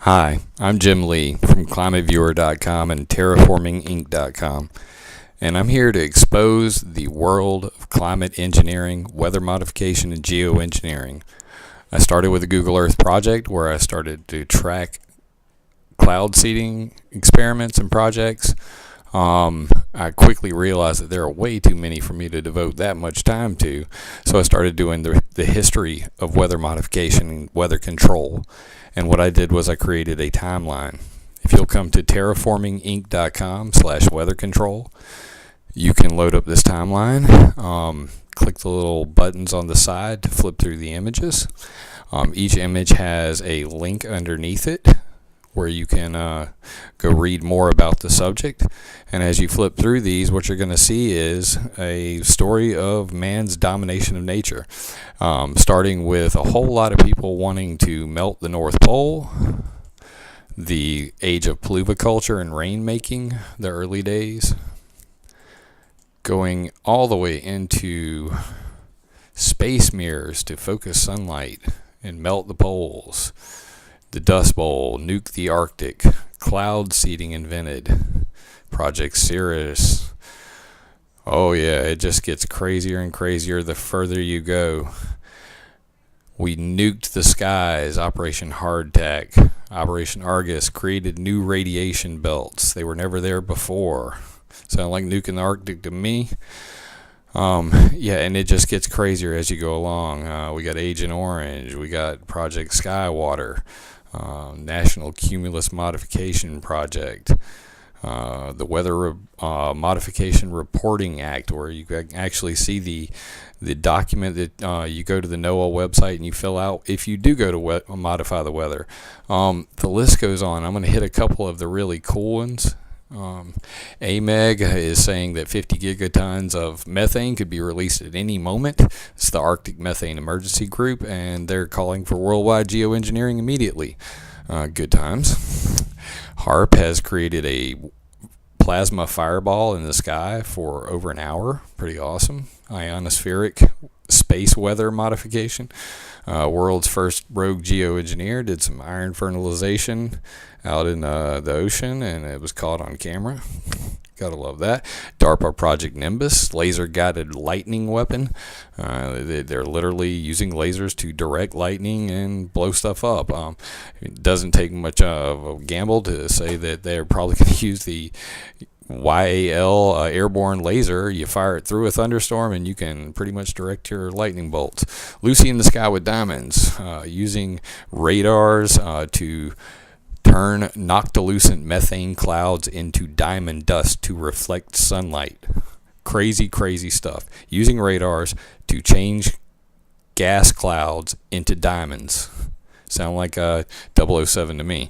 Hi, I'm Jim Lee from ClimateViewer.com and TerraformingInc.com, and I'm here to expose the world of climate engineering, weather modification, and geoengineering. I started with the Google Earth project where I started to track cloud seeding experiments and projects. I quickly realized that there are way too many for me to devote that much time to, so I started doing the history of weather modification and weather control. And what I did was I created a timeline. If you'll come to terraforminginc.com/weather control, you can load up this timeline. Click the little buttons on the side to flip through the images. Each image has a link underneath it where you can go read more about the subject. And as you flip through these, what you're going to see is a story of man's domination of nature, starting with a whole lot of people wanting to melt the North Pole, the age of pluviculture and rainmaking, the early days, going all the way into space mirrors to focus sunlight and melt the poles, the Dust Bowl, nuke the Arctic, cloud seeding invented, Project Cirrus. Oh yeah, it just gets crazier and crazier the further you go. We nuked the skies, Operation Hardtack, Operation Argus, created new radiation belts. They were never there before. Sound like nuking the Arctic to me? Yeah, and it just gets crazier as you go along. We got Agent Orange, we got Project Skywater, National Cumulus Modification Project, the Weather Modification Reporting Act, where you actually see the document that you go to the NOAA website and you fill out if you do go to modify the weather. The list goes on. I'm going to hit a couple of the really cool ones. AMEG is saying that 50 gigatons of methane could be released at any moment. It's the Arctic Methane Emergency Group, and they're calling for worldwide geoengineering immediately. Good times. HARP has created a plasma fireball in the sky for over an hour. Pretty awesome. Ionospheric space weather modification. World's first rogue geoengineer did some iron fertilization out in the ocean, and it was caught on camera. Gotta love that. DARPA Project Nimbus, laser-guided lightning weapon. They're literally using lasers to direct lightning and blow stuff up. It doesn't take much of a gamble to say that they're probably going to use the YAL airborne laser. You fire it through a thunderstorm and you can pretty much direct your lightning bolts. Lucy in the Sky with Diamonds, using radars to turn noctilucent methane clouds into diamond dust to reflect sunlight. Crazy, crazy stuff. Using radars to change gas clouds into diamonds. Sound like 007 to me.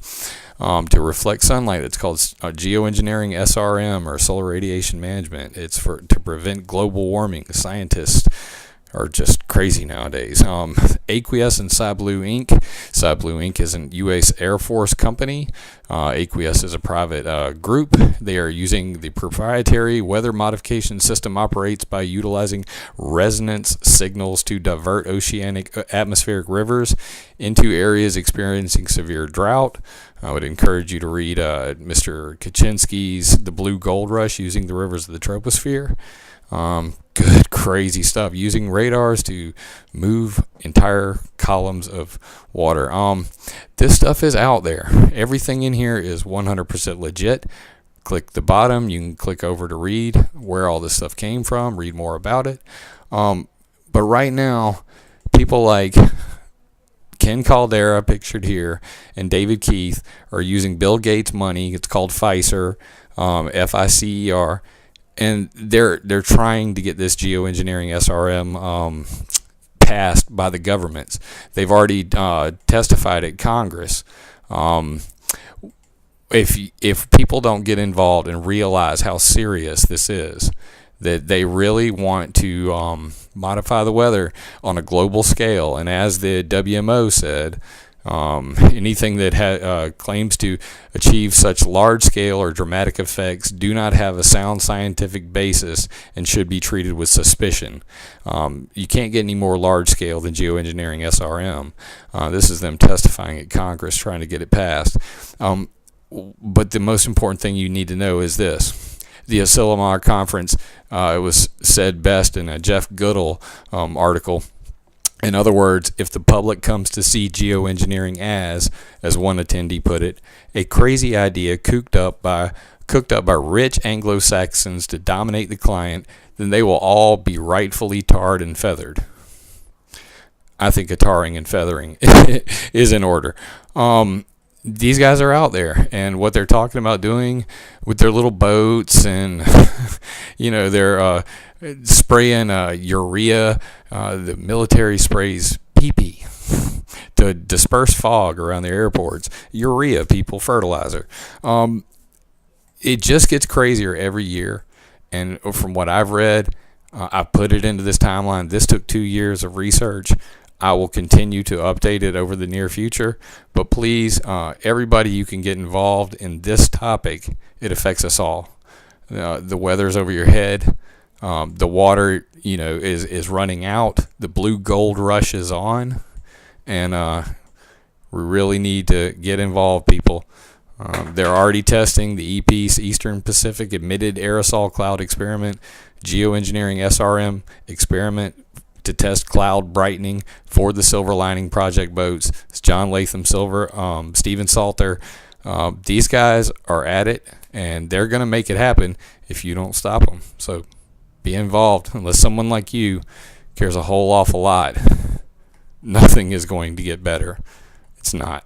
To reflect sunlight. It's called Geoengineering SRM, or Solar Radiation Management. It's to prevent global warming. Scientists are just crazy nowadays. Aqueous and SciBlue Inc. SciBlue Inc. is an U.S. Air Force company. Aqueous is a private group. They are using the proprietary weather modification system, operates by utilizing resonance signals to divert oceanic atmospheric rivers into areas experiencing severe drought. I would encourage you to read Mr. Kaczynski's The Blue Gold Rush, using the rivers of the troposphere. Good, crazy stuff. Using radars to move entire columns of water. This stuff is out there. Everything in here is 100% legit. Click the bottom. You can click over to read where all this stuff came from, read more about it. But right now, people like Ken Caldera, pictured here, and David Keith are using Bill Gates' money. It's called FICER, FICER. And they're trying to get this geoengineering SRM passed by the governments. They've already testified at Congress. If people don't get involved and realize how serious this is, that they really want to modify the weather on a global scale, and as the WMO said, Anything that claims to achieve such large-scale or dramatic effects do not have a sound scientific basis and should be treated with suspicion. You can't get any more large-scale than geoengineering SRM. This is them testifying at Congress, trying to get it passed. But the most important thing you need to know is this. The Asilomar Conference, it was said best in a Jeff Goodall article. In other words, if the public comes to see geoengineering as one attendee put it, a crazy idea cooked up by rich Anglo-Saxons to dominate the client, then they will all be rightfully tarred and feathered. I think a tarring and feathering is in order. These guys are out there, and what they're talking about doing with their little boats, and they're spraying urea. The military sprays pee-pee to disperse fog around the airports. Urea, people, fertilizer. It just gets crazier every year, and from what I've read, I put it into this timeline. This took 2 years of research. I will continue to update it over the near future, but please, everybody, you can get involved in this topic. It affects us all. The weather's over your head. The water, is running out. The blue gold rush is on, and we really need to get involved, people. They're already testing the EPEACE Eastern Pacific Emitted Aerosol Cloud Experiment, Geoengineering SRM experiment to test cloud brightening for the Silver Lining Project boats. It's John Latham Silver, Stephen Salter. These guys are at it, and they're going to make it happen if you don't stop them. So be involved. Unless someone like you cares a whole awful lot, nothing is going to get better. It's not.